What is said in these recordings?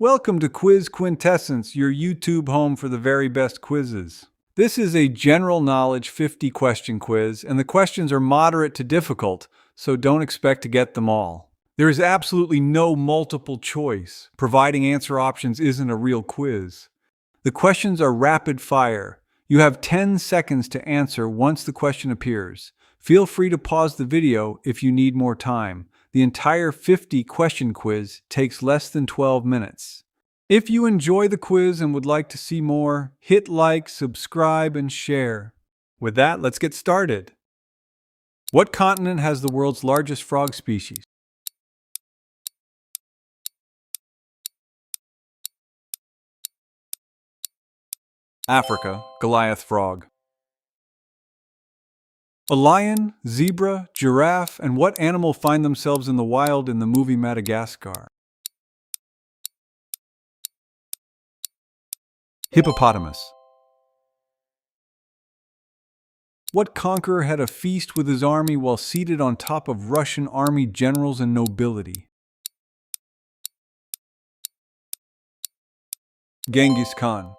Welcome to Quiz Quintessence, your YouTube home for the very best quizzes. This is a general knowledge 50 question quiz, and the questions are moderate to difficult, so don't expect to get them all. There is absolutely no multiple choice. Providing answer options isn't a real quiz. The questions are rapid fire. You have 10 seconds to answer once the question appears. Feel free to pause the video if you need more time. The entire 50 question quiz takes less than 12 minutes. If you enjoy the quiz and would like to see more, hit like, subscribe, and share. With that, let's get started. What continent has the world's largest frog species? Africa, Goliath frog. A lion, zebra, giraffe, and what animal find themselves in the wild in the movie Madagascar? Hippopotamus. What conqueror had a feast with his army while seated on top of Russian army generals and nobility? Genghis Khan.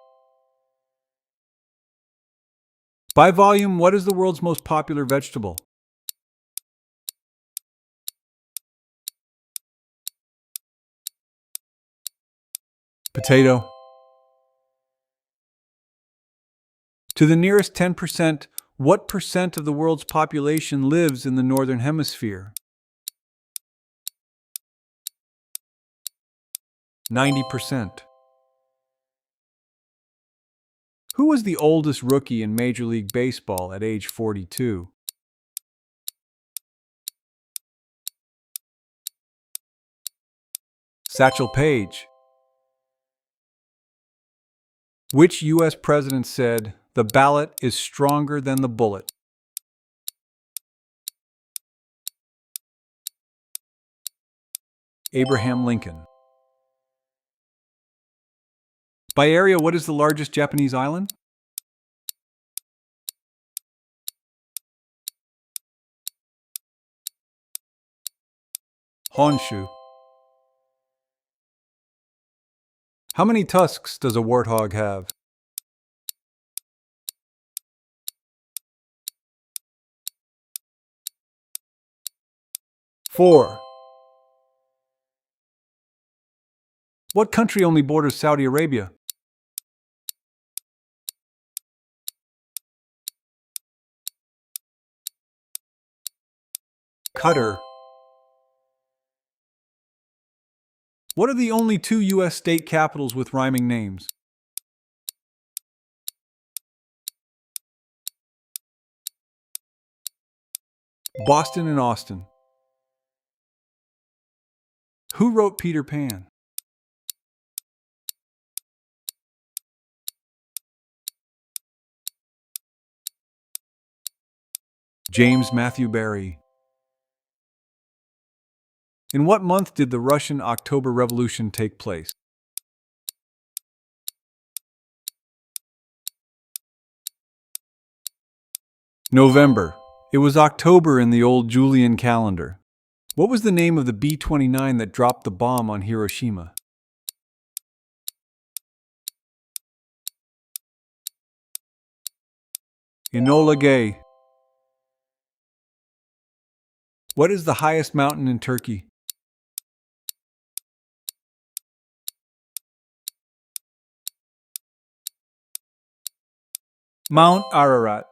By volume, what is the world's most popular vegetable? Potato. To the nearest 10%, what percent of the world's population lives in the Northern Hemisphere? 90%. Who was the oldest rookie in Major League Baseball at age 42? Satchel Paige. Which U.S. president said, "The ballot is stronger than the bullet"? Abraham Lincoln. By area, what is the largest Japanese island? Honshu. How many tusks does a warthog have? 4. What country only borders Saudi Arabia? Qatar. What are the only 2 U.S. state capitals with rhyming names? Boston and Austin. Who wrote Peter Pan? James Matthew Barrie. In what month did the Russian October Revolution take place? November. It was October in the old Julian calendar. What was the name of the B-29 that dropped the bomb on Hiroshima? Enola Gay. What is the highest mountain in Turkey? Mount Ararat.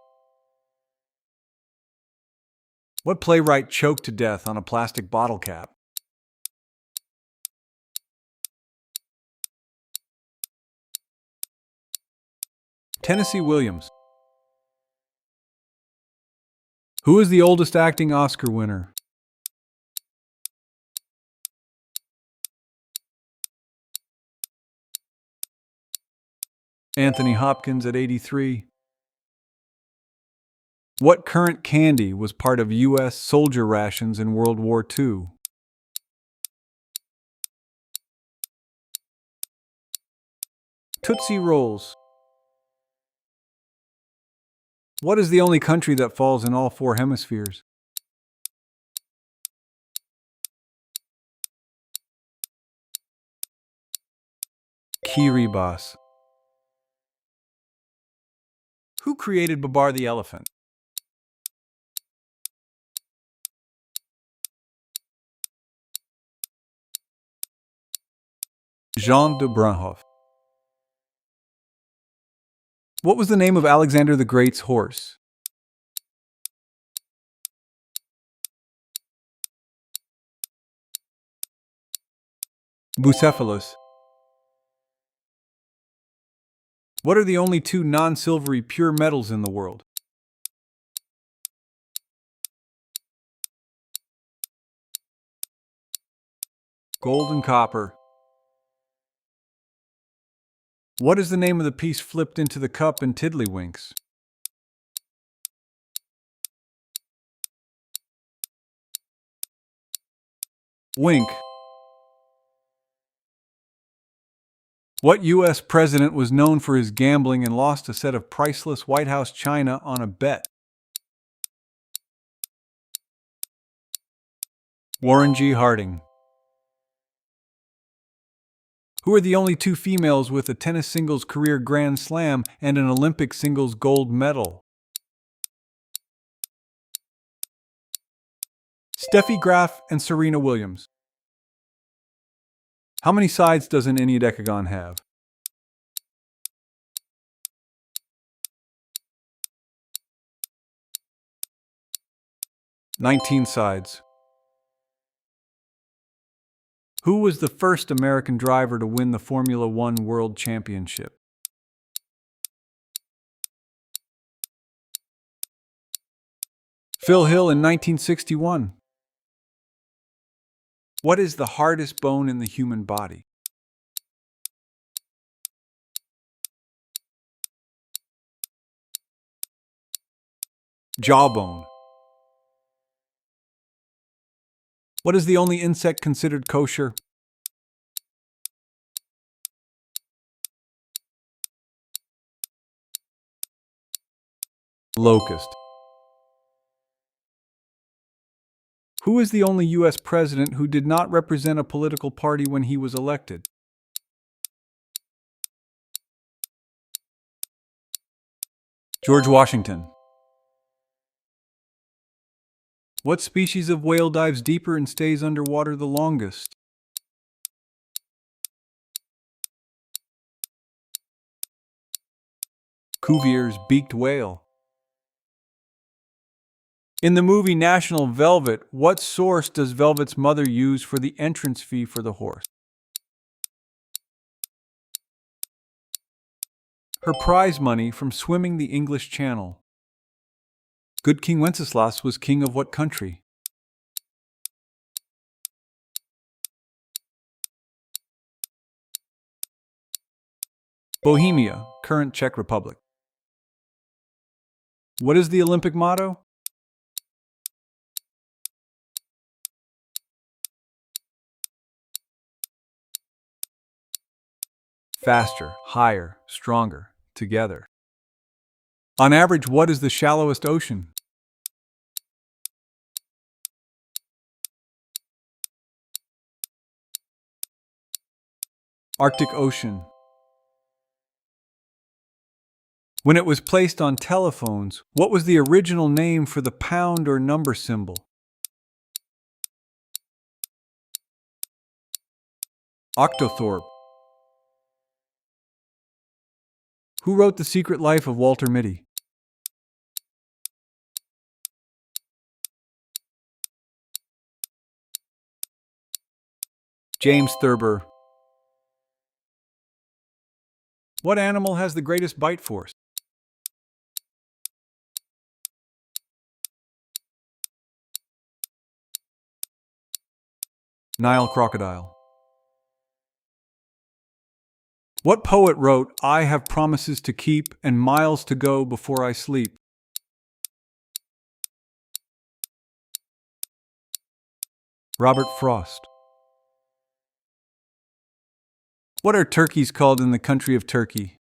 What playwright choked to death on a plastic bottle cap? Tennessee Williams. Who is the oldest acting Oscar winner? Anthony Hopkins at 83. What current candy was part of U.S. soldier rations in World War II? Tootsie Rolls. What is the only country that falls in all 4 hemispheres? Kiribati. Who created Babar the elephant? Jean de Brunhoff. What was the name of Alexander the Great's horse? Bucephalus. What are the only two non-silvery pure metals in the world? Gold and copper. What is the name of the piece flipped into the cup in Tiddlywinks? Wink. What U.S. president was known for his gambling and lost a set of priceless White House china on a bet? Warren G. Harding. Who are the only two females with a tennis singles career Grand Slam and an Olympic singles gold medal? Steffi Graf and Serena Williams. How many sides does an enneadecagon have? 19 sides. Who was the first American driver to win the Formula One World Championship? Phil Hill in 1961. What is the hardest bone in the human body? Jawbone. What is the only insect considered kosher? Locust. Who is the only U.S. president who did not represent a political party when he was elected? George Washington. What species of whale dives deeper and stays underwater the longest? Cuvier's beaked whale. In the movie National Velvet, what source does Velvet's mother use for the entrance fee for the horse? Her prize money from swimming the English Channel. Good King Wenceslas was king of what country? Bohemia, current Czech Republic. What is the Olympic motto? Faster, higher, stronger, together. On average, what is the shallowest ocean? Arctic Ocean. When it was placed on telephones, what was the original name for the pound or number symbol? Octothorpe. Who wrote The Secret Life of Walter Mitty? James Thurber. What animal has the greatest bite force? Nile crocodile. What poet wrote, "I have promises to keep and miles to go before I sleep"? Robert Frost. What are turkeys called in the country of Turkey?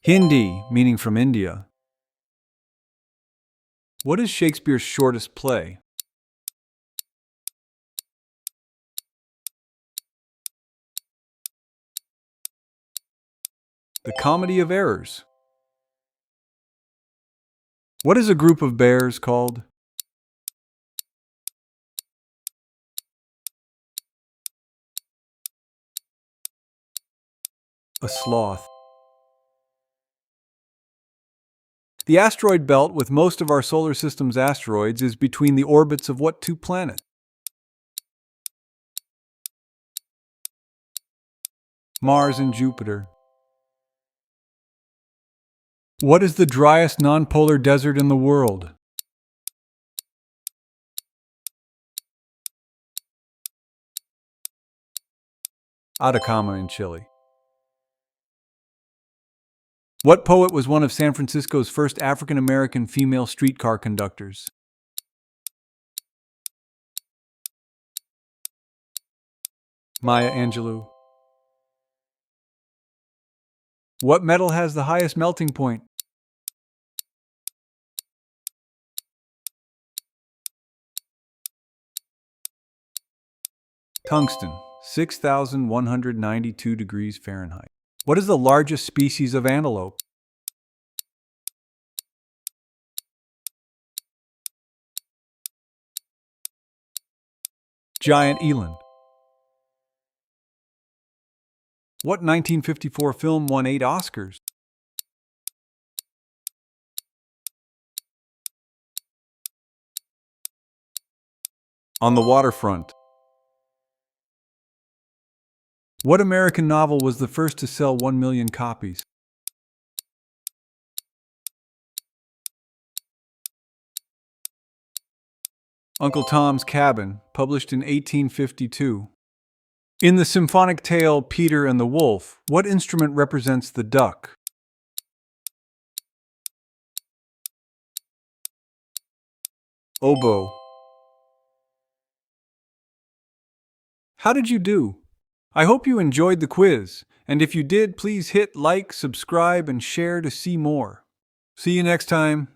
Hindi, meaning from India. What is Shakespeare's shortest play? The Comedy of Errors. What is a group of bears called? A sloth. The asteroid belt with most of our solar system's asteroids is between the orbits of what two planets? Mars and Jupiter. What is the driest nonpolar desert in the world? Atacama in Chile. What poet was one of San Francisco's first African-American female streetcar conductors? Maya Angelou. What metal has the highest melting point? Tungsten, 6,192 degrees Fahrenheit. What is the largest species of antelope? Giant eland. What 1954 film won 8 Oscars? On the Waterfront. What American novel was the first to sell 1 million copies? Uncle Tom's Cabin, published in 1852. In the symphonic tale Peter and the Wolf, what instrument represents the duck? Oboe. How did you do? I hope you enjoyed the quiz, and if you did, please hit like, subscribe, and share to see more. See you next time.